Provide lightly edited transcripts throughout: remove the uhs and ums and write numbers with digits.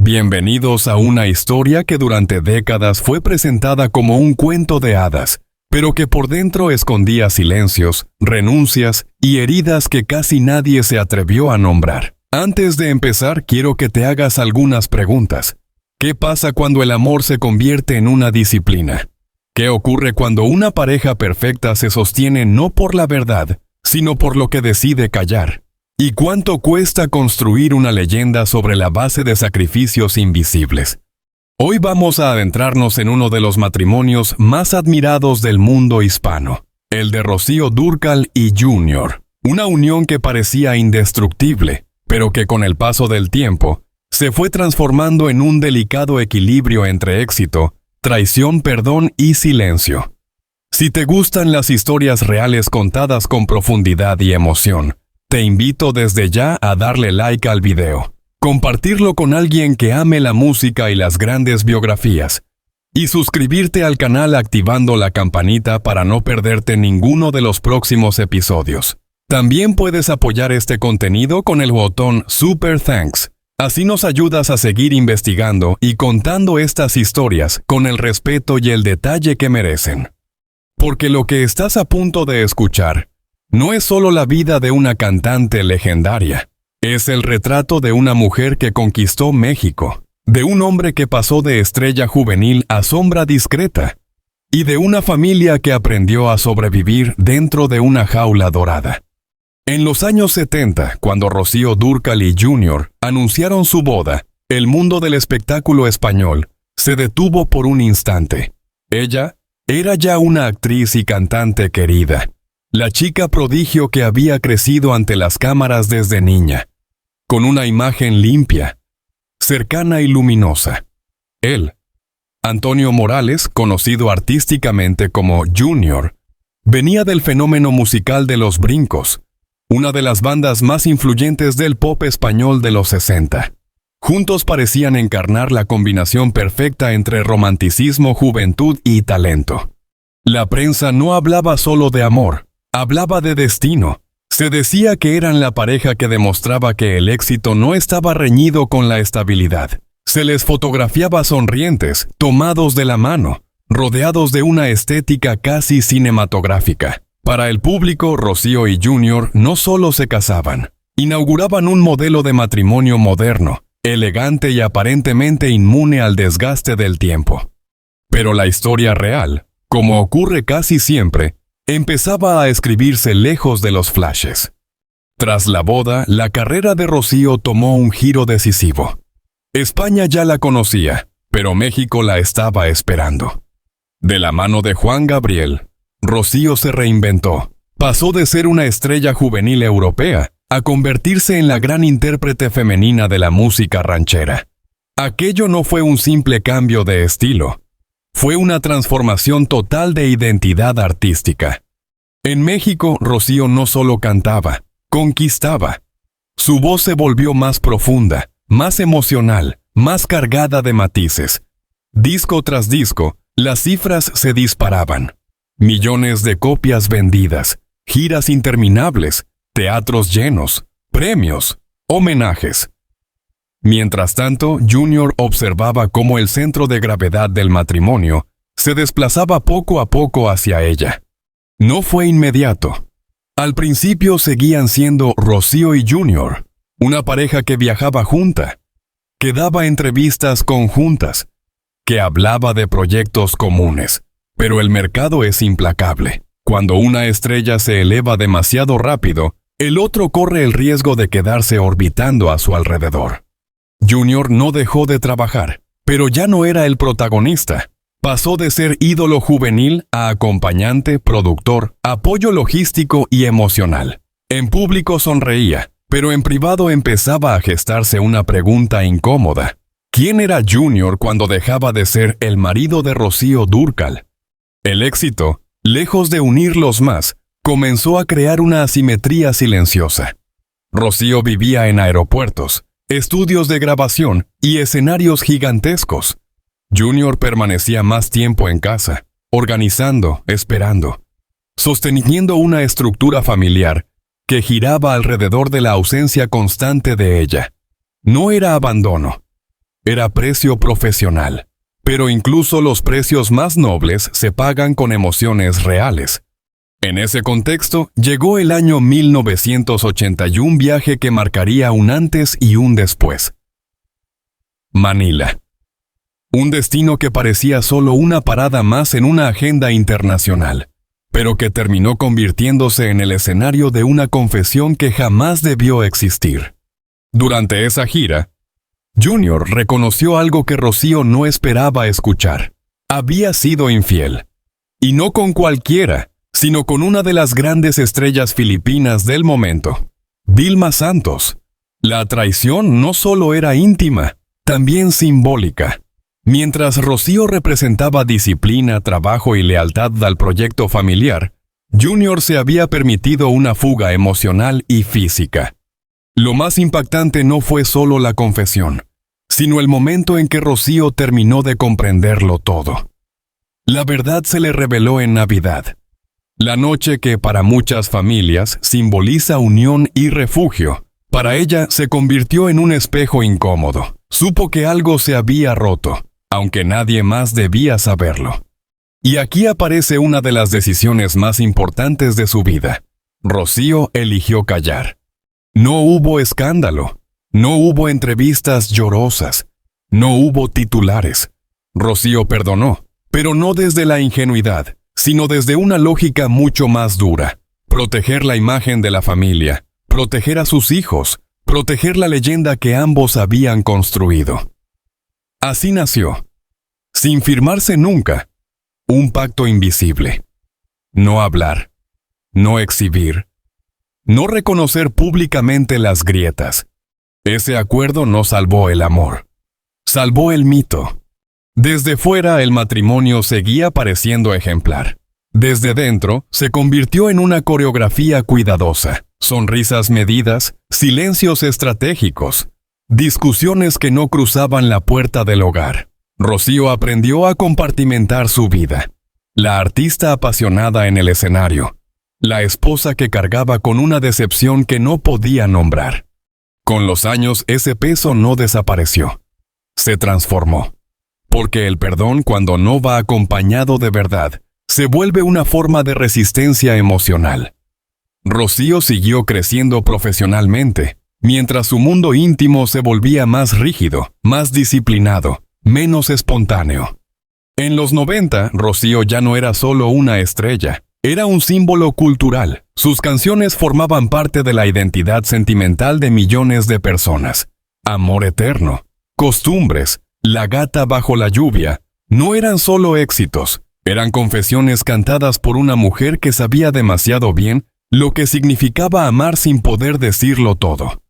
Bienvenidos a una historia que durante décadas fue presentada como un cuento de hadas, pero que por dentro escondía silencios, renuncias y heridas que casi nadie se atrevió a nombrar. Antes de empezar, quiero que te hagas algunas preguntas. ¿Qué pasa cuando el amor se convierte en una disciplina? ¿Qué ocurre cuando una pareja perfecta se sostiene no por la verdad, sino por lo que decide callar? ¿Y cuánto cuesta construir una leyenda sobre la base de sacrificios invisibles? Hoy vamos a adentrarnos en uno de los matrimonios más admirados del mundo hispano, el de Rocío Dúrcal y Junior, una unión que parecía indestructible, pero que con el paso del tiempo se fue transformando en un delicado equilibrio entre éxito, traición, perdón y silencio. Si te gustan las historias reales contadas con profundidad y emoción, te invito desde ya a darle like al video, compartirlo con alguien que ame la música y las grandes biografías, y suscribirte al canal activando la campanita para no perderte ninguno de los próximos episodios. También puedes apoyar este contenido con el botón Super Thanks. Así nos ayudas a seguir investigando y contando estas historias con el respeto y el detalle que merecen. Porque lo que estás a punto de escuchar no es solo la vida de una cantante legendaria, es el retrato de una mujer que conquistó México, de un hombre que pasó de estrella juvenil a sombra discreta, y de una familia que aprendió a sobrevivir dentro de una jaula dorada. En los años 70, cuando Rocío Dúrcal y Junior anunciaron su boda, el mundo del espectáculo español se detuvo por un instante. Ella era ya una actriz y cantante querida, la chica prodigio que había crecido ante las cámaras desde niña, con una imagen limpia, cercana y luminosa. Él, Antonio Morales, conocido artísticamente como Junior, venía del fenómeno musical de Los Brincos, una de las bandas más influyentes del pop español de los 60. Juntos parecían encarnar la combinación perfecta entre romanticismo, juventud y talento. La prensa no hablaba solo de amor, hablaba de destino. Se decía que eran la pareja que demostraba que el éxito no estaba reñido con la estabilidad. Se les fotografiaba sonrientes, tomados de la mano, rodeados de una estética casi cinematográfica. Para el público, Rocío y Junior no solo se casaban, inauguraban un modelo de matrimonio moderno, elegante y aparentemente inmune al desgaste del tiempo. Pero la historia real, como ocurre casi siempre, empezaba a escribirse lejos de los flashes. Tras la boda, la carrera de Rocío tomó un giro decisivo. España ya la conocía, pero México la estaba esperando. De la mano de Juan Gabriel, Rocío se reinventó. Pasó de ser una estrella juvenil europea a convertirse en la gran intérprete femenina de la música ranchera. Aquello no fue un simple cambio de estilo. Fue una transformación total de identidad artística. En México, Rocío no solo cantaba, conquistaba. Su voz se volvió más profunda, más emocional, más cargada de matices. Disco tras disco, las cifras se disparaban. Millones de copias vendidas, giras interminables, teatros llenos, premios, homenajes. Mientras tanto, Junior observaba cómo el centro de gravedad del matrimonio se desplazaba poco a poco hacia ella. No fue inmediato. Al principio seguían siendo Rocío y Junior, una pareja que viajaba junta, que daba entrevistas conjuntas, que hablaba de proyectos comunes. Pero el mercado es implacable. Cuando una estrella se eleva demasiado rápido, el otro corre el riesgo de quedarse orbitando a su alrededor. Junior no dejó de trabajar, pero ya no era el protagonista. Pasó de ser ídolo juvenil a acompañante, productor, apoyo logístico y emocional. En público sonreía, pero en privado empezaba a gestarse una pregunta incómoda. ¿Quién era Junior cuando dejaba de ser el marido de Rocío Dúrcal? El éxito, lejos de unirlos más, comenzó a crear una asimetría silenciosa. Rocío vivía en aeropuertos, estudios de grabación y escenarios gigantescos. Junior permanecía más tiempo en casa, organizando, esperando, sosteniendo una estructura familiar que giraba alrededor de la ausencia constante de ella. No era abandono, era precio profesional. Pero incluso los precios más nobles se pagan con emociones reales. En ese contexto, llegó el año 1981, viaje que marcaría un antes y un después. Manila. Un destino que parecía solo una parada más en una agenda internacional, pero que terminó convirtiéndose en el escenario de una confesión que jamás debió existir. Durante esa gira, Junior reconoció algo que Rocío no esperaba escuchar. Había sido infiel. Y no con cualquiera, sino con una de las grandes estrellas filipinas del momento, Vilma Santos. La traición no solo era íntima, también simbólica. Mientras Rocío representaba disciplina, trabajo y lealtad al proyecto familiar, Junior se había permitido una fuga emocional y física. Lo más impactante no fue solo la confesión, sino el momento en que Rocío terminó de comprenderlo todo. La verdad se le reveló en Navidad, la noche que para muchas familias simboliza unión y refugio. Para ella se convirtió en un espejo incómodo. Supo que algo se había roto, aunque nadie más debía saberlo. Y aquí aparece una de las decisiones más importantes de su vida. Rocío eligió callar. No hubo escándalo, no hubo entrevistas llorosas, no hubo titulares. Rocío perdonó, pero no desde la ingenuidad, sino desde una lógica mucho más dura. Proteger la imagen de la familia, proteger a sus hijos, proteger la leyenda que ambos habían construido. Así nació, sin firmarse nunca, un pacto invisible. No hablar, no exhibir, no reconocer públicamente las grietas. Ese acuerdo no salvó el amor, salvó el mito. Desde fuera el matrimonio seguía pareciendo ejemplar. Desde dentro se convirtió en una coreografía cuidadosa, sonrisas medidas, silencios estratégicos, discusiones que no cruzaban la puerta del hogar. Rocío aprendió a compartimentar su vida. La artista apasionada en el escenario, la esposa que cargaba con una decepción que no podía nombrar. Con los años ese peso no desapareció, se transformó. Porque el perdón, cuando no va acompañado de verdad, se vuelve una forma de resistencia emocional. Rocío siguió creciendo profesionalmente, mientras su mundo íntimo se volvía más rígido, más disciplinado, menos espontáneo. En los 90, Rocío ya no era solo una estrella, era un símbolo cultural. Sus canciones formaban parte de la identidad sentimental de millones de personas. Amor eterno, Costumbres, La gata bajo la lluvia, no eran solo éxitos, eran confesiones cantadas por una mujer que sabía demasiado bien lo que significaba amar sin poder decirlo todo.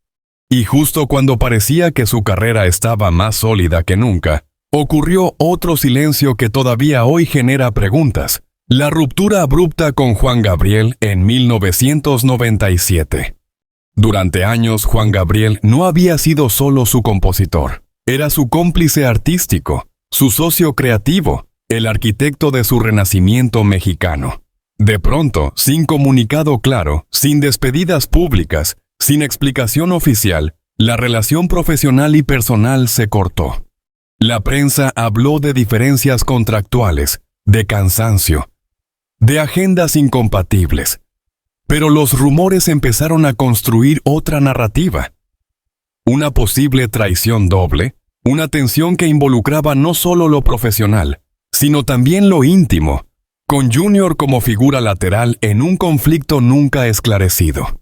Y justo cuando parecía que su carrera estaba más sólida que nunca, ocurrió otro silencio que todavía hoy genera preguntas: la ruptura abrupta con Juan Gabriel en 1997. Durante años, Juan Gabriel no había sido solo su compositor, era su cómplice artístico, su socio creativo, el arquitecto de su renacimiento mexicano. De pronto, sin comunicado claro, sin despedidas públicas, sin explicación oficial, la relación profesional y personal se cortó. La prensa habló de diferencias contractuales, de cansancio, de agendas incompatibles. Pero los rumores empezaron a construir otra narrativa. Una posible traición doble, una tensión que involucraba no solo lo profesional, sino también lo íntimo, con Junior como figura lateral en un conflicto nunca esclarecido.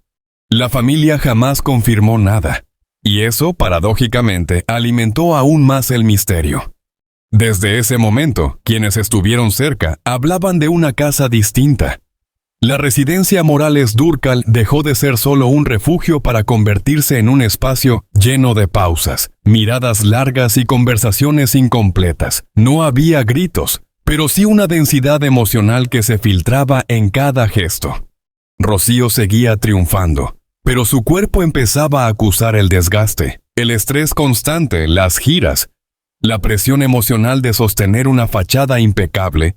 La familia jamás confirmó nada, y eso, paradójicamente, alimentó aún más el misterio. Desde ese momento, quienes estuvieron cerca hablaban de una casa distinta. La residencia Morales Dúrcal dejó de ser solo un refugio para convertirse en un espacio lleno de pausas, miradas largas y conversaciones incompletas. No había gritos, pero sí una densidad emocional que se filtraba en cada gesto. Rocío seguía triunfando, pero su cuerpo empezaba a acusar el desgaste, el estrés constante, las giras, la presión emocional de sostener una fachada impecable,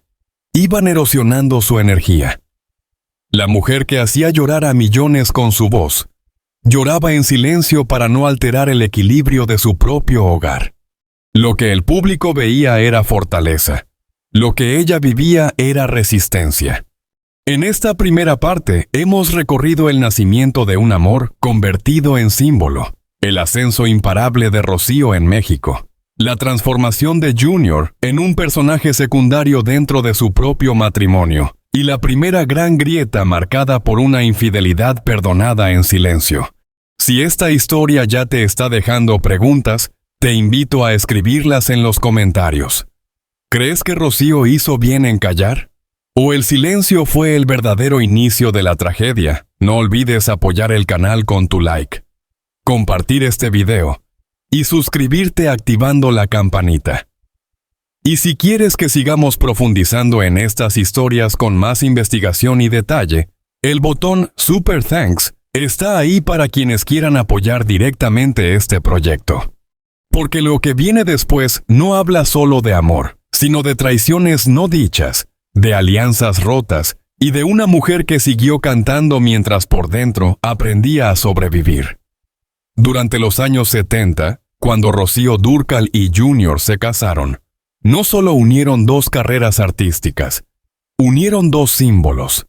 iban erosionando su energía. La mujer que hacía llorar a millones con su voz, lloraba en silencio para no alterar el equilibrio de su propio hogar. Lo que el público veía era fortaleza. Lo que ella vivía era resistencia. En esta primera parte hemos recorrido el nacimiento de un amor convertido en símbolo, el ascenso imparable de Rocío en México, la transformación de Junior en un personaje secundario dentro de su propio matrimonio, y la primera gran grieta marcada por una infidelidad perdonada en silencio. Si esta historia ya te está dejando preguntas, te invito a escribirlas en los comentarios. ¿Crees que Rocío hizo bien en callar? ¿O el silencio fue el verdadero inicio de la tragedia? No olvides apoyar el canal con tu like, compartir este video y suscribirte activando la campanita. Y si quieres que sigamos profundizando en estas historias con más investigación y detalle, el botón Super Thanks está ahí para quienes quieran apoyar directamente este proyecto. Porque lo que viene después no habla solo de amor, sino de traiciones no dichas, de alianzas rotas y de una mujer que siguió cantando mientras por dentro aprendía a sobrevivir. Durante los años 70, cuando Rocío Dúrcal y Junior se casaron, no solo unieron dos carreras artísticas, unieron dos símbolos.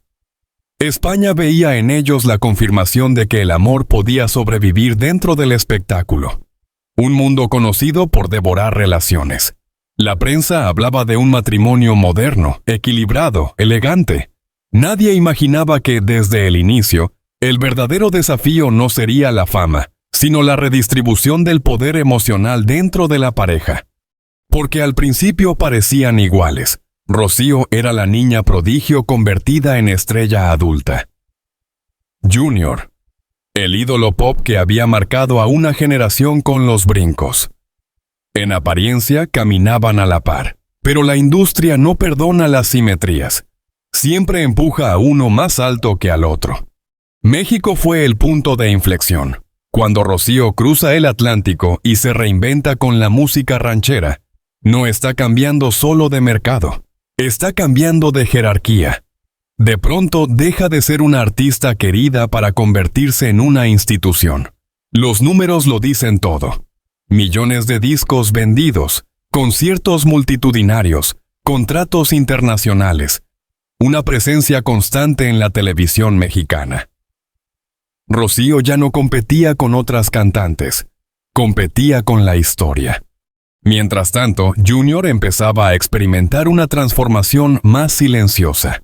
España veía en ellos la confirmación de que el amor podía sobrevivir dentro del espectáculo. Un mundo conocido por devorar relaciones. La prensa hablaba de un matrimonio moderno, equilibrado, elegante. Nadie imaginaba que, desde el inicio, el verdadero desafío no sería la fama, sino la redistribución del poder emocional dentro de la pareja. Porque al principio parecían iguales. Rocío era la niña prodigio convertida en estrella adulta. Junior, el ídolo pop que había marcado a una generación con los brincos. En apariencia caminaban a la par, pero la industria no perdona las simetrías. Siempre empuja a uno más alto que al otro. México fue el punto de inflexión, cuando Rocío cruza el Atlántico y se reinventa con la música ranchera. No está cambiando solo de mercado, está cambiando de jerarquía. De pronto deja de ser una artista querida para convertirse en una institución. Los números lo dicen todo. Millones de discos vendidos, conciertos multitudinarios, contratos internacionales, una presencia constante en la televisión mexicana. Rocío ya no competía con otras cantantes, competía con la historia. Mientras tanto, Junior empezaba a experimentar una transformación más silenciosa.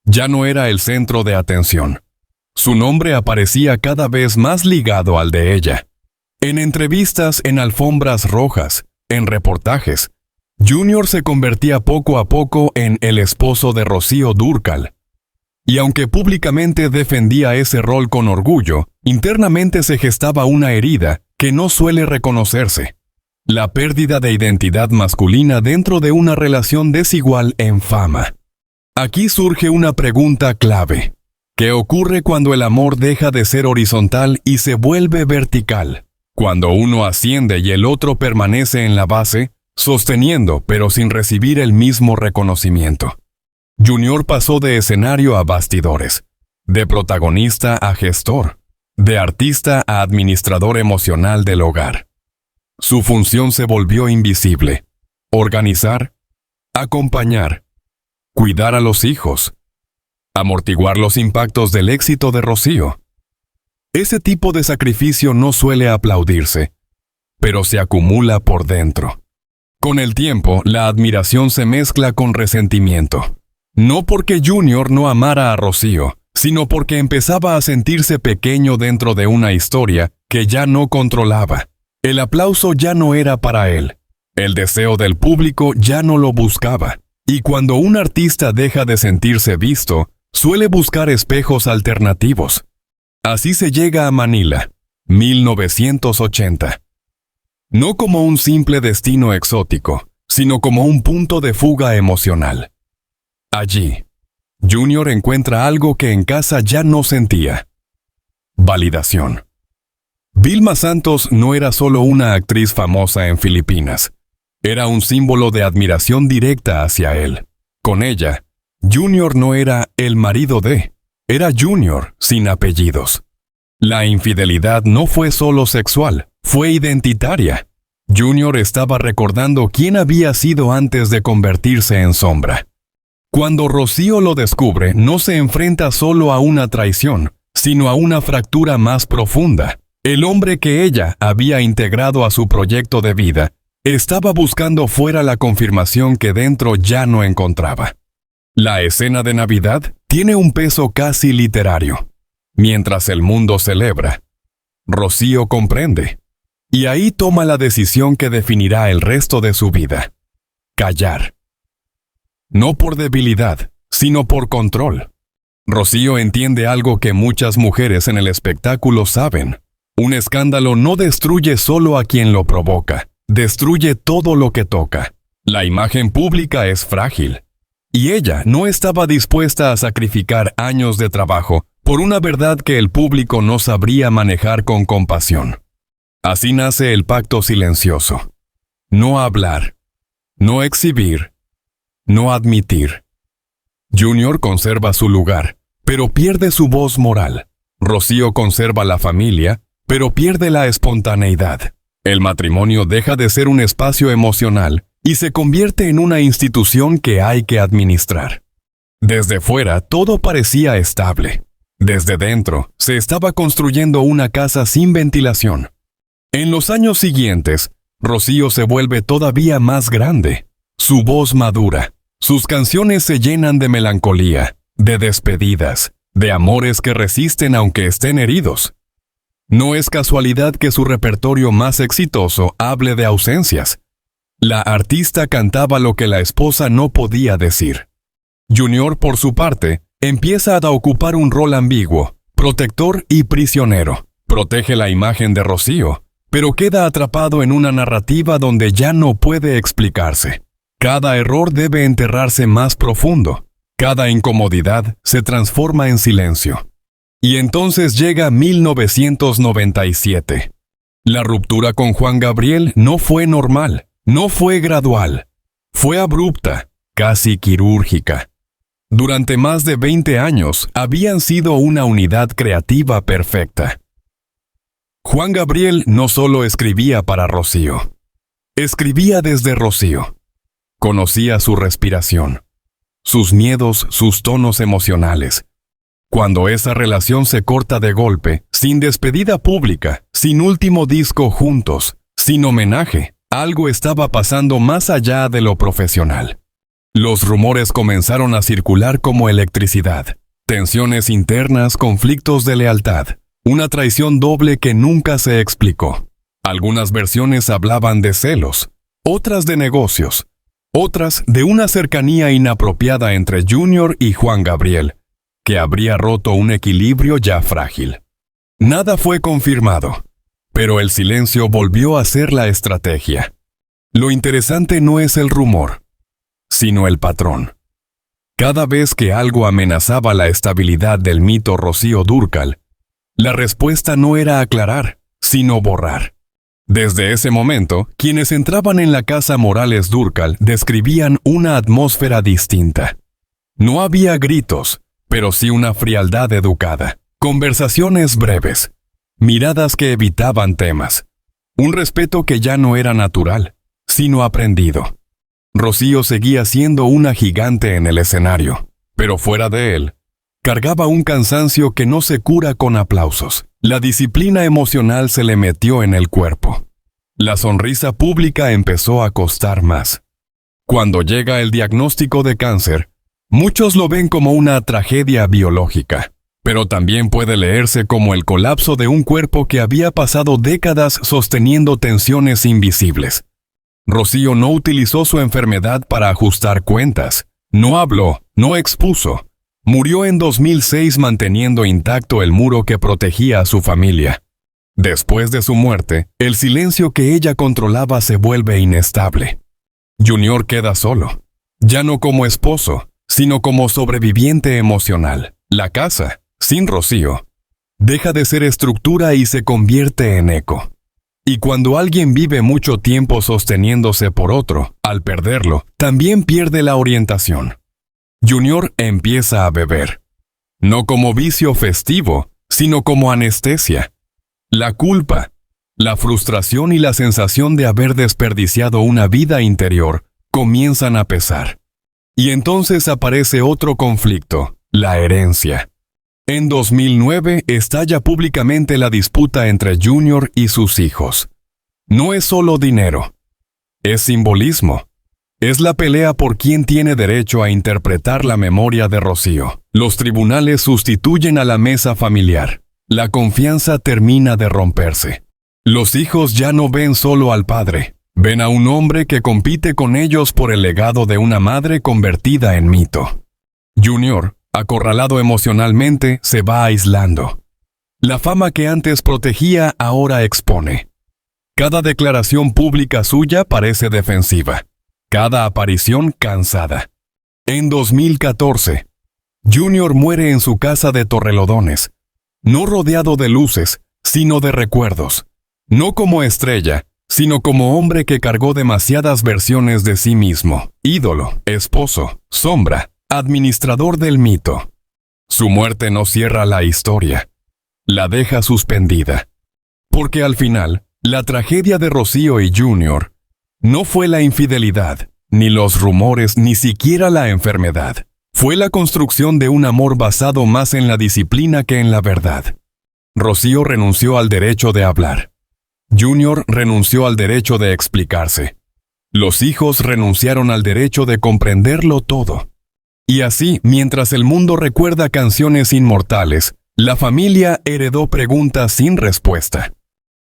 Ya no era el centro de atención. Su nombre aparecía cada vez más ligado al de ella. En entrevistas, en alfombras rojas, en reportajes, Junior se convertía poco a poco en el esposo de Rocío Dúrcal. Y aunque públicamente defendía ese rol con orgullo, internamente se gestaba una herida que no suele reconocerse. La pérdida de identidad masculina dentro de una relación desigual en fama. Aquí surge una pregunta clave. ¿Qué ocurre cuando el amor deja de ser horizontal y se vuelve vertical? Cuando uno asciende y el otro permanece en la base, sosteniendo pero sin recibir el mismo reconocimiento. Junior pasó de escenario a bastidores, de protagonista a gestor, de artista a administrador emocional del hogar. Su función se volvió invisible. Organizar, acompañar, cuidar a los hijos, amortiguar los impactos del éxito de Rocío. Ese tipo de sacrificio no suele aplaudirse, pero se acumula por dentro. Con el tiempo, la admiración se mezcla con resentimiento. No porque Junior no amara a Rocío, sino porque empezaba a sentirse pequeño dentro de una historia que ya no controlaba. El aplauso ya no era para él. El deseo del público ya no lo buscaba. Y cuando un artista deja de sentirse visto, suele buscar espejos alternativos. Así se llega a Manila, 1980. No como un simple destino exótico, sino como un punto de fuga emocional. Allí, Junior encuentra algo que en casa ya no sentía. Validación. Vilma Santos no era solo una actriz famosa en Filipinas. Era un símbolo de admiración directa hacia él. Con ella, Junior no era el marido de, era Junior sin apellidos. La infidelidad no fue solo sexual, fue identitaria. Junior estaba recordando quién había sido antes de convertirse en sombra. Cuando Rocío lo descubre, no se enfrenta solo a una traición, sino a una fractura más profunda. El hombre que ella había integrado a su proyecto de vida estaba buscando fuera la confirmación que dentro ya no encontraba. La escena de Navidad tiene un peso casi literario. Mientras el mundo celebra, Rocío comprende, y ahí toma la decisión que definirá el resto de su vida: callar. No por debilidad, sino por control. Rocío entiende algo que muchas mujeres en el espectáculo saben: un escándalo no destruye solo a quien lo provoca, destruye todo lo que toca. La imagen pública es frágil, y ella no estaba dispuesta a sacrificar años de trabajo por una verdad que el público no sabría manejar con compasión. Así nace el pacto silencioso: no hablar, no exhibir, no admitir. Junior conserva su lugar, pero pierde su voz moral. Rocío conserva la familia, pero pierde la espontaneidad. El matrimonio deja de ser un espacio emocional y se convierte en una institución que hay que administrar. Desde fuera todo parecía estable. Desde dentro se estaba construyendo una casa sin ventilación. En los años siguientes, Rocío se vuelve todavía más grande. Su voz madura. Sus canciones se llenan de melancolía, de despedidas, de amores que resisten aunque estén heridos. No es casualidad que su repertorio más exitoso hable de ausencias. La artista cantaba lo que la esposa no podía decir. Junior, por su parte, empieza a ocupar un rol ambiguo, protector y prisionero. Protege la imagen de Rocío, pero queda atrapado en una narrativa donde ya no puede explicarse. Cada error debe enterrarse más profundo. Cada incomodidad se transforma en silencio. Y entonces llega 1997. La ruptura con Juan Gabriel no fue normal, no fue gradual. Fue abrupta, casi quirúrgica. Durante más de 20 años habían sido una unidad creativa perfecta. Juan Gabriel no solo escribía para Rocío. Escribía desde Rocío. Conocía su respiración, sus miedos, sus tonos emocionales. Cuando esa relación se corta de golpe, sin despedida pública, sin último disco juntos, sin homenaje, algo estaba pasando más allá de lo profesional. Los rumores comenzaron a circular como electricidad. Tensiones internas, conflictos de lealtad, una traición doble que nunca se explicó. Algunas versiones hablaban de celos, otras de negocios, otras de una cercanía inapropiada entre Junior y Juan Gabriel, que habría roto un equilibrio ya frágil. Nada fue confirmado, pero el silencio volvió a ser la estrategia. Lo interesante no es el rumor, sino el patrón. Cada vez que algo amenazaba la estabilidad del mito Rocío Dúrcal, la respuesta no era aclarar, sino borrar. Desde ese momento, quienes entraban en la casa Morales Dúrcal describían una atmósfera distinta. No había gritos, pero sí una frialdad educada, conversaciones breves, miradas que evitaban temas, un respeto que ya no era natural, sino aprendido. Rocío seguía siendo una gigante en el escenario, pero fuera de él, cargaba un cansancio que no se cura con aplausos. La disciplina emocional se le metió en el cuerpo. La sonrisa pública empezó a costar más. Cuando llega el diagnóstico de cáncer, muchos lo ven como una tragedia biológica, pero también puede leerse como el colapso de un cuerpo que había pasado décadas sosteniendo tensiones invisibles. Rocío no utilizó su enfermedad para ajustar cuentas, no habló, no expuso. Murió en 2006 manteniendo intacto el muro que protegía a su familia. Después de su muerte, el silencio que ella controlaba se vuelve inestable. Junior queda solo, ya no como esposo, sino como sobreviviente emocional. La casa, sin Rocío, deja de ser estructura y se convierte en eco. Y cuando alguien vive mucho tiempo sosteniéndose por otro, al perderlo, también pierde la orientación. Junior empieza a beber, no como vicio festivo, sino como anestesia. La culpa, La frustración y la sensación de haber desperdiciado una vida interior comienzan a pesar. Y entonces aparece otro conflicto, la herencia. En 2009 estalla públicamente la disputa entre Junior y sus hijos. No es solo dinero, es simbolismo. Es la pelea por quién tiene derecho a interpretar la memoria de Rocío. Los tribunales sustituyen a la mesa familiar. La confianza termina de romperse. Los hijos ya no ven solo al padre, ven a un hombre que compite con ellos por el legado de una madre convertida en mito. Junior, acorralado emocionalmente, se va aislando. La fama que antes protegía ahora expone. Cada declaración pública suya parece defensiva. Cada aparición cansada. En 2014, Junior muere en su casa de Torrelodones, no rodeado de luces, sino de recuerdos. No como estrella, sino como hombre que cargó demasiadas versiones de sí mismo, ídolo, esposo, sombra, administrador del mito. Su muerte no cierra la historia, la deja suspendida. Porque al final, la tragedia de Rocío y Junior no fue la infidelidad, ni los rumores, ni siquiera la enfermedad. Fue la construcción de un amor basado más en la disciplina que en la verdad. Rocío renunció al derecho de hablar. Junior renunció al derecho de explicarse. Los hijos renunciaron al derecho de comprenderlo todo. Y así, mientras el mundo recuerda canciones inmortales, la familia heredó preguntas sin respuesta.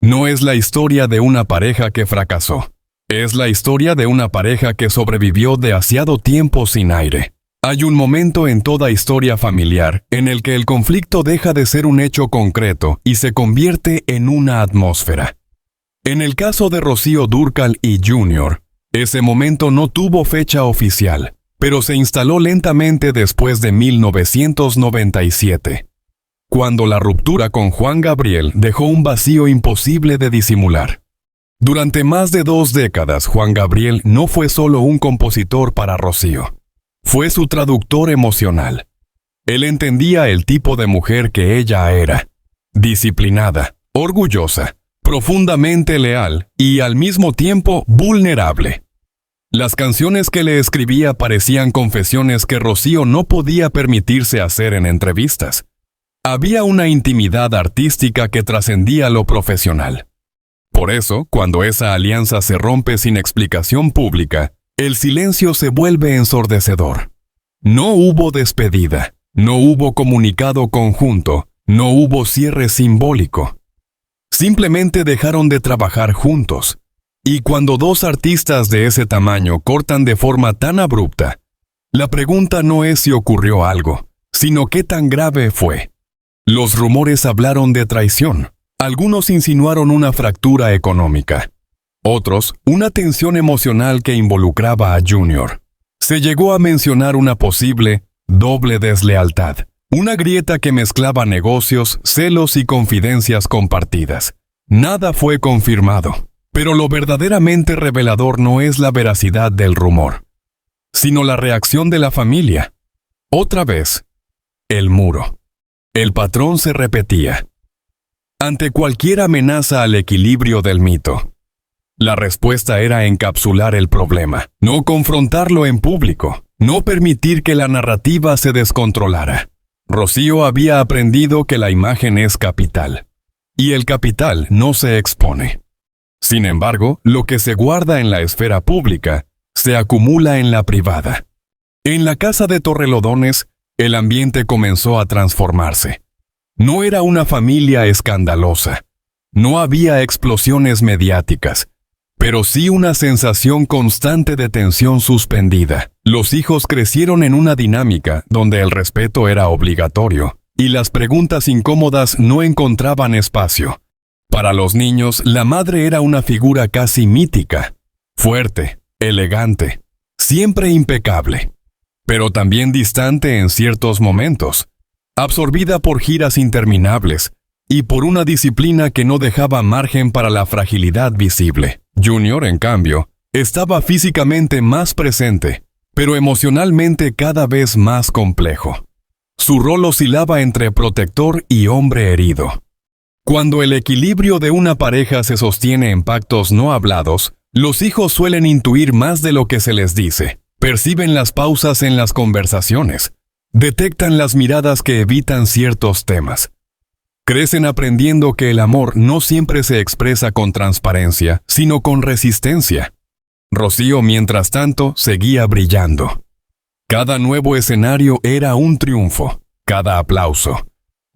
No es la historia de una pareja que fracasó. Es la historia de una pareja que sobrevivió demasiado tiempo sin aire. Hay un momento en toda historia familiar en el que el conflicto deja de ser un hecho concreto y se convierte en una atmósfera. En el caso de Rocío Dúrcal y Junior, ese momento no tuvo fecha oficial, pero se instaló lentamente después de 1997, cuando la ruptura con Juan Gabriel dejó un vacío imposible de disimular. Durante más de 2 décadas, Juan Gabriel no fue solo un compositor para Rocío. Fue su traductor emocional. Él entendía el tipo de mujer que ella era. Disciplinada, orgullosa, profundamente leal y al mismo tiempo vulnerable. Las canciones que le escribía parecían confesiones que Rocío no podía permitirse hacer en entrevistas. Había una intimidad artística que trascendía lo profesional. Por eso, cuando esa alianza se rompe sin explicación pública, el silencio se vuelve ensordecedor. No hubo despedida, no hubo comunicado conjunto, no hubo cierre simbólico. Simplemente dejaron de trabajar juntos. Y cuando 2 artistas de ese tamaño cortan de forma tan abrupta, la pregunta no es si ocurrió algo, sino qué tan grave fue. Los rumores hablaron de traición. Algunos insinuaron una fractura económica. Otros, una tensión emocional que involucraba a Junior. Se llegó a mencionar una posible doble deslealtad, una grieta que mezclaba negocios, celos y confidencias compartidas. Nada fue confirmado, pero lo verdaderamente revelador no es la veracidad del rumor, sino la reacción de la familia. Otra vez, el muro. El patrón se repetía. Ante cualquier amenaza al equilibrio del mito, la respuesta era encapsular el problema, no confrontarlo en público, no permitir que la narrativa se descontrolara. Rocío había aprendido que la imagen es capital, y el capital no se expone. Sin embargo, lo que se guarda en la esfera pública se acumula en la privada. En la casa de Torrelodones, el ambiente comenzó a transformarse. No era una familia escandalosa. No había explosiones mediáticas, pero sí una sensación constante de tensión suspendida. Los hijos crecieron en una dinámica donde el respeto era obligatorio, y las preguntas incómodas no encontraban espacio. Para los niños, la madre era una figura casi mítica, fuerte, elegante, siempre impecable, pero también distante en ciertos momentos, absorbida por giras interminables y por una disciplina que no dejaba margen para la fragilidad visible. Junior, en cambio, estaba físicamente más presente, pero emocionalmente cada vez más complejo. Su rol oscilaba entre protector y hombre herido. Cuando el equilibrio de una pareja se sostiene en pactos no hablados, los hijos suelen intuir más de lo que se les dice, perciben las pausas en las conversaciones, detectan las miradas que evitan ciertos temas. Crecen aprendiendo que el amor no siempre se expresa con transparencia, sino con resistencia. Rocío, mientras tanto, seguía brillando. Cada nuevo escenario era un triunfo, cada aplauso,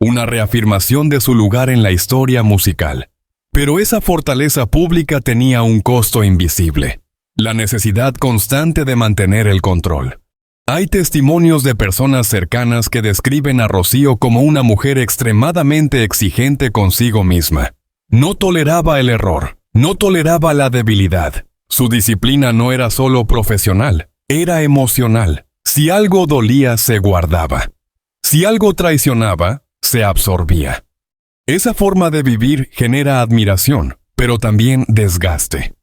una reafirmación de su lugar en la historia musical. Pero esa fortaleza pública tenía un costo invisible, la necesidad constante de mantener el control. Hay testimonios de personas cercanas que describen a Rocío como una mujer extremadamente exigente consigo misma. No toleraba el error, no toleraba la debilidad. Su disciplina no era solo profesional, era emocional. Si algo dolía, se guardaba. Si algo traicionaba, se absorbía. Esa forma de vivir genera admiración, pero también desgaste.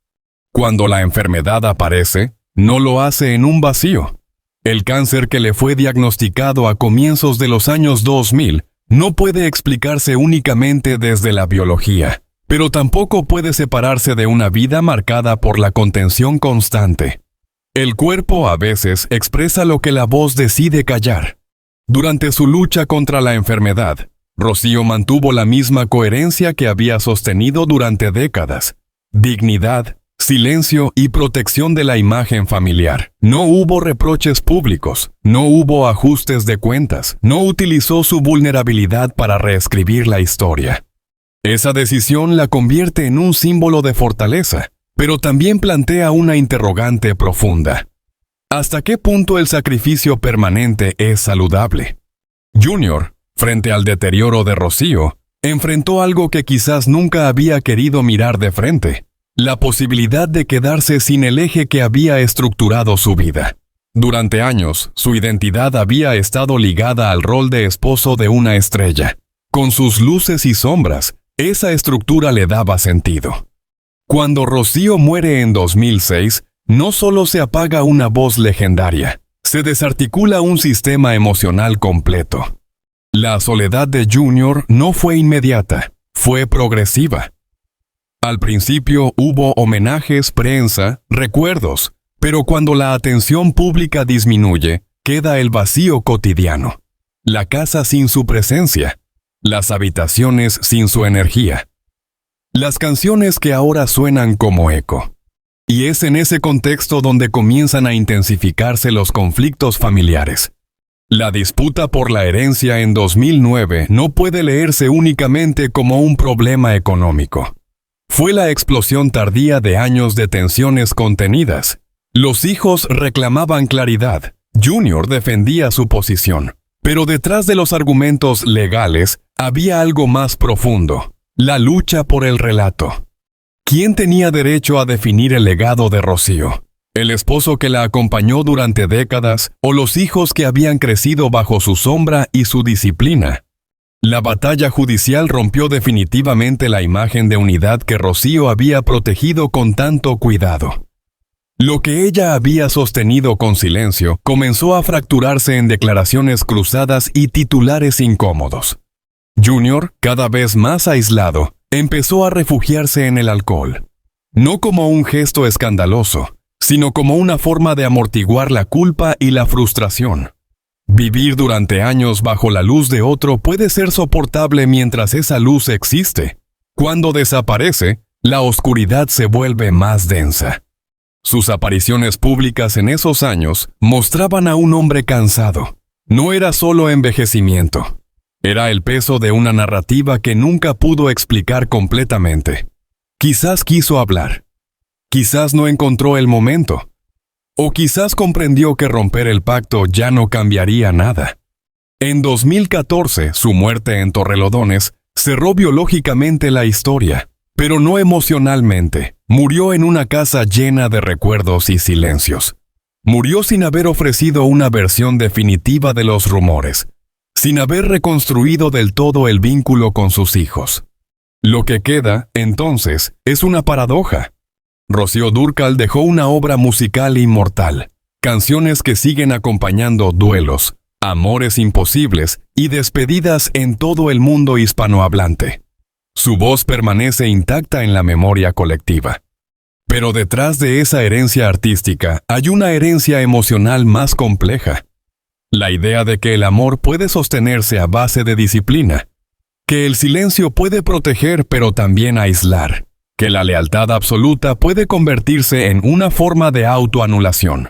Cuando la enfermedad aparece, no lo hace en un vacío. El cáncer que le fue diagnosticado a comienzos de los años 2000 no puede explicarse únicamente desde la biología, pero tampoco puede separarse de una vida marcada por la contención constante. El cuerpo a veces expresa lo que la voz decide callar. Durante su lucha contra la enfermedad, Rocío mantuvo la misma coherencia que había sostenido durante décadas: dignidad, silencio y protección de la imagen familiar. No hubo reproches públicos, no hubo ajustes de cuentas, no utilizó su vulnerabilidad para reescribir la historia. Esa decisión la convierte en un símbolo de fortaleza, pero también plantea una interrogante profunda. ¿Hasta qué punto el sacrificio permanente es saludable? Junior, frente al deterioro de Rocío, enfrentó algo que quizás nunca había querido mirar de frente: la posibilidad de quedarse sin el eje que había estructurado su vida. Durante años, su identidad había estado ligada al rol de esposo de una estrella. Con sus luces y sombras, esa estructura le daba sentido. Cuando Rocío muere en 2006, no solo se apaga una voz legendaria, se desarticula un sistema emocional completo. La soledad de Junior no fue inmediata, fue progresiva. Al principio hubo homenajes, prensa, recuerdos, pero cuando la atención pública disminuye, queda el vacío cotidiano. La casa sin su presencia, las habitaciones sin su energía. Las canciones que ahora suenan como eco. Y es en ese contexto donde comienzan a intensificarse los conflictos familiares. La disputa por la herencia en 2009 no puede leerse únicamente como un problema económico. Fue la explosión tardía de años de tensiones contenidas. Los hijos reclamaban claridad. Junior defendía su posición. Pero detrás de los argumentos legales había algo más profundo: la lucha por el relato. ¿Quién tenía derecho a definir el legado de Rocío? ¿El esposo que la acompañó durante décadas o los hijos que habían crecido bajo su sombra y su disciplina? La batalla judicial rompió definitivamente la imagen de unidad que Rocío había protegido con tanto cuidado. Lo que ella había sostenido con silencio comenzó a fracturarse en declaraciones cruzadas y titulares incómodos. Junior, cada vez más aislado, empezó a refugiarse en el alcohol. No como un gesto escandaloso, sino como una forma de amortiguar la culpa y la frustración. Vivir durante años bajo la luz de otro puede ser soportable mientras esa luz existe. Cuando desaparece, la oscuridad se vuelve más densa. Sus apariciones públicas en esos años mostraban a un hombre cansado. No era solo envejecimiento. Era el peso de una narrativa que nunca pudo explicar completamente. Quizás quiso hablar. Quizás no encontró el momento. O quizás comprendió que romper el pacto ya no cambiaría nada. En 2014, su muerte en Torrelodones cerró biológicamente la historia, pero no emocionalmente. Murió en una casa llena de recuerdos y silencios. Murió sin haber ofrecido una versión definitiva de los rumores, sin haber reconstruido del todo el vínculo con sus hijos. Lo que queda, entonces, es una paradoja. Rocío Dúrcal dejó una obra musical inmortal, canciones que siguen acompañando duelos, amores imposibles y despedidas en todo el mundo hispanohablante. Su voz permanece intacta en la memoria colectiva. Pero detrás de esa herencia artística hay una herencia emocional más compleja. La idea de que el amor puede sostenerse a base de disciplina, que el silencio puede proteger pero también aislar, que la lealtad absoluta puede convertirse en una forma de autoanulación.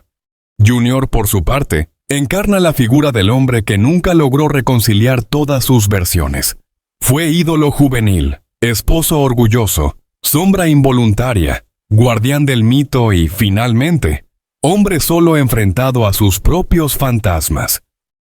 Junior, por su parte, encarna la figura del hombre que nunca logró reconciliar todas sus versiones. Fue ídolo juvenil, esposo orgulloso, sombra involuntaria, guardián del mito y, finalmente, hombre solo enfrentado a sus propios fantasmas.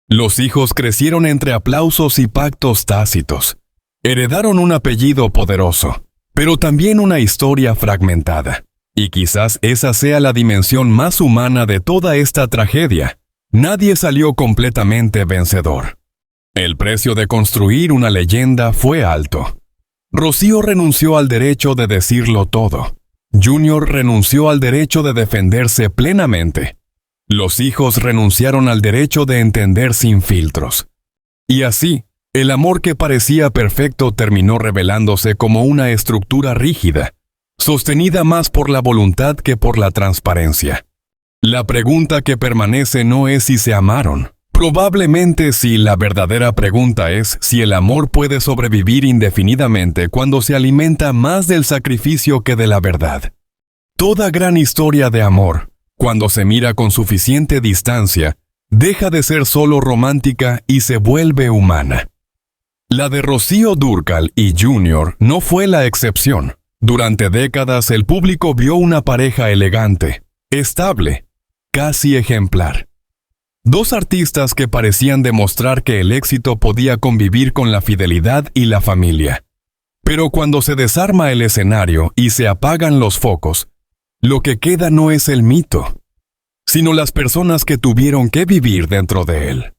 Los hijos crecieron entre aplausos y pactos tácitos. Heredaron un apellido poderoso, pero también una historia fragmentada. Y quizás esa sea la dimensión más humana de toda esta tragedia. Nadie salió completamente vencedor. El precio de construir una leyenda fue alto. Rocío renunció al derecho de decirlo todo. Junior renunció al derecho de defenderse plenamente. Los hijos renunciaron al derecho de entender sin filtros. Y así, el amor que parecía perfecto terminó revelándose como una estructura rígida, sostenida más por la voluntad que por la transparencia. La pregunta que permanece no es si se amaron. Probablemente sí, la verdadera pregunta es si el amor puede sobrevivir indefinidamente cuando se alimenta más del sacrificio que de la verdad. Toda gran historia de amor, cuando se mira con suficiente distancia, deja de ser solo romántica y se vuelve humana. La de Rocío Dúrcal y Junior no fue la excepción. Durante décadas el público vio una pareja elegante, estable, casi ejemplar. Dos artistas que parecían demostrar que el éxito podía convivir con la fidelidad y la familia. Pero cuando se desarma el escenario y se apagan los focos, lo que queda no es el mito, sino las personas que tuvieron que vivir dentro de él.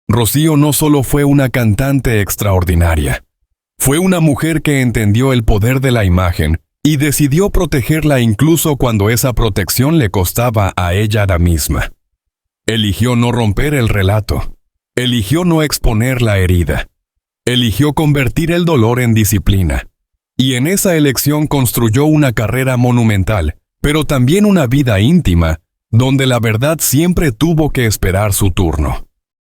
Rocío no solo fue una cantante extraordinaria, fue una mujer que entendió el poder de la imagen y decidió protegerla incluso cuando esa protección le costaba a ella la misma. Eligió no romper el relato, eligió no exponer la herida, eligió convertir el dolor en disciplina, y en esa elección construyó una carrera monumental, pero también una vida íntima, donde la verdad siempre tuvo que esperar su turno.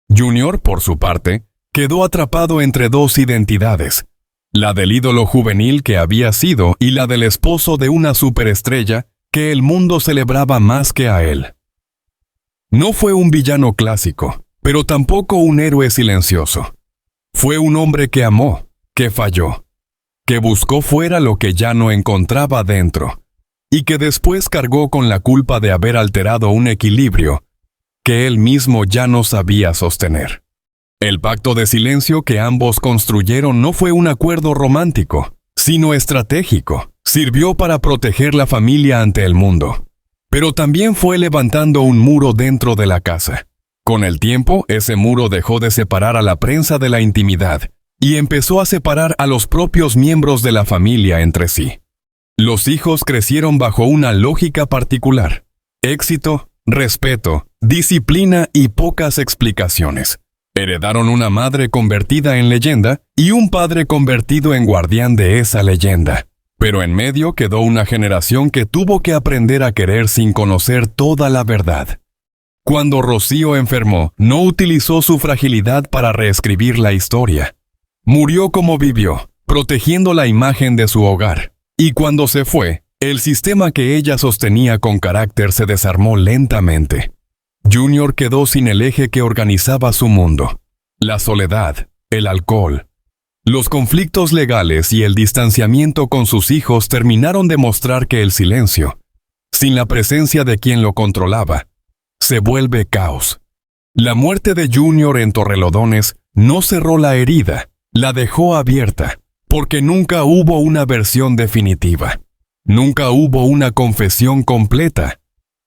Junior, por su parte, quedó atrapado entre dos identidades, la del ídolo juvenil que había sido y la del esposo de una superestrella que el mundo celebraba más que a él. No fue un villano clásico, pero tampoco un héroe silencioso. Fue un hombre que amó, que falló, que buscó fuera lo que ya no encontraba dentro, y que después cargó con la culpa de haber alterado un equilibrio que él mismo ya no sabía sostener. El pacto de silencio que ambos construyeron no fue un acuerdo romántico, sino estratégico. Sirvió para proteger la familia ante el mundo. Pero también fue levantando un muro dentro de la casa. Con el tiempo, ese muro dejó de separar a la prensa de la intimidad y empezó a separar a los propios miembros de la familia entre sí. Los hijos crecieron bajo una lógica particular: éxito, respeto, disciplina y pocas explicaciones. Heredaron una madre convertida en leyenda y un padre convertido en guardián de esa leyenda. Pero en medio quedó una generación que tuvo que aprender a querer sin conocer toda la verdad. Cuando Rocío enfermó, no utilizó su fragilidad para reescribir la historia. Murió como vivió, protegiendo la imagen de su hogar. Y cuando se fue, el sistema que ella sostenía con carácter se desarmó lentamente. Junior quedó sin el eje que organizaba su mundo: la soledad, el alcohol. Los conflictos legales y el distanciamiento con sus hijos terminaron de mostrar que el silencio, sin la presencia de quien lo controlaba, se vuelve caos. La muerte de Junior en Torrelodones no cerró la herida, la dejó abierta, porque nunca hubo una versión definitiva. Nunca hubo una confesión completa.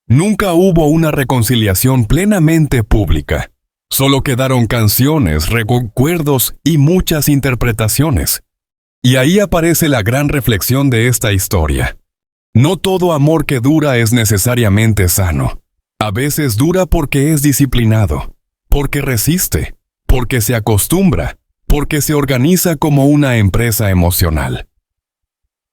Nunca hubo una reconciliación plenamente pública. Solo quedaron canciones, recuerdos y muchas interpretaciones. Y ahí aparece la gran reflexión de esta historia. No todo amor que dura es necesariamente sano. A veces dura porque es disciplinado, porque resiste, porque se acostumbra, porque se organiza como una empresa emocional.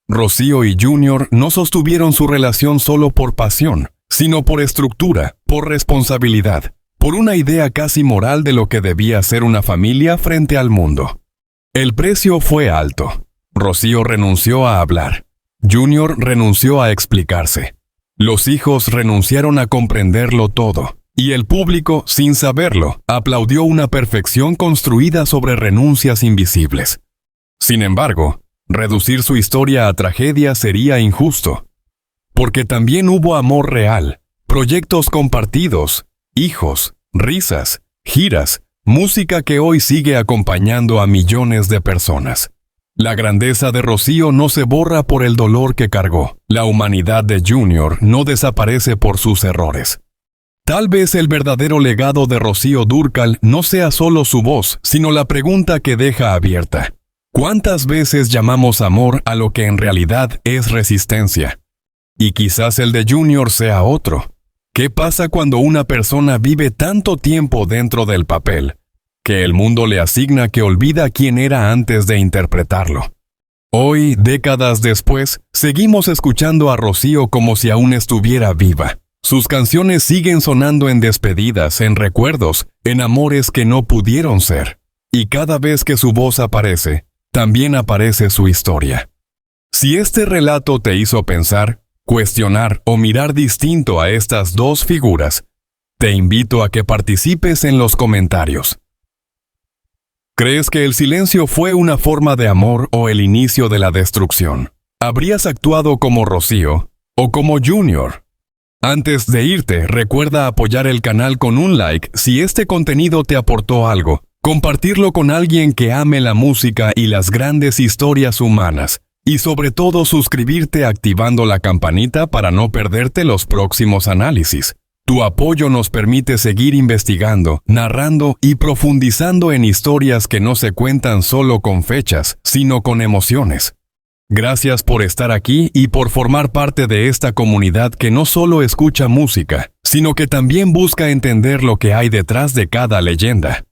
Rocío y Junior no sostuvieron su relación solo por pasión, sino por estructura, por responsabilidad, por una idea casi moral de lo que debía ser una familia frente al mundo. El precio fue alto. Rocío renunció a hablar. Junior renunció a explicarse. Los hijos renunciaron a comprenderlo todo. Y el público, sin saberlo, aplaudió una perfección construida sobre renuncias invisibles. Sin embargo, reducir su historia a tragedia sería injusto. Porque también hubo amor real, proyectos compartidos, hijos, risas, giras, música que hoy sigue acompañando a millones de personas. La grandeza de Rocío no se borra por el dolor que cargó. La humanidad de Junior no desaparece por sus errores. Tal vez el verdadero legado de Rocío Dúrcal no sea solo su voz, sino la pregunta que deja abierta. ¿Cuántas veces llamamos amor a lo que en realidad es resistencia? Y quizás el de Junior sea otro. ¿Qué pasa cuando una persona vive tanto tiempo dentro del papel, que el mundo le asigna que olvida quién era antes de interpretarlo? Hoy, décadas después, seguimos escuchando a Rocío como si aún estuviera viva. Sus canciones siguen sonando en despedidas, en recuerdos, en amores que no pudieron ser. Y cada vez que su voz aparece, también aparece su historia. Si este relato te hizo pensar, cuestionar o mirar distinto a estas dos figuras, te invito a que participes en los comentarios. ¿Crees que el silencio fue una forma de amor o el inicio de la destrucción? ¿Habrías actuado como Rocío o como Junior? Antes de irte, recuerda apoyar el canal con un like si este contenido te aportó algo, compartirlo con alguien que ame la música y las grandes historias humanas, y sobre todo suscribirte activando la campanita para no perderte los próximos análisis. Tu apoyo nos permite seguir investigando, narrando y profundizando en historias que no se cuentan solo con fechas, sino con emociones. Gracias por estar aquí y por formar parte de esta comunidad que no solo escucha música, sino que también busca entender lo que hay detrás de cada leyenda.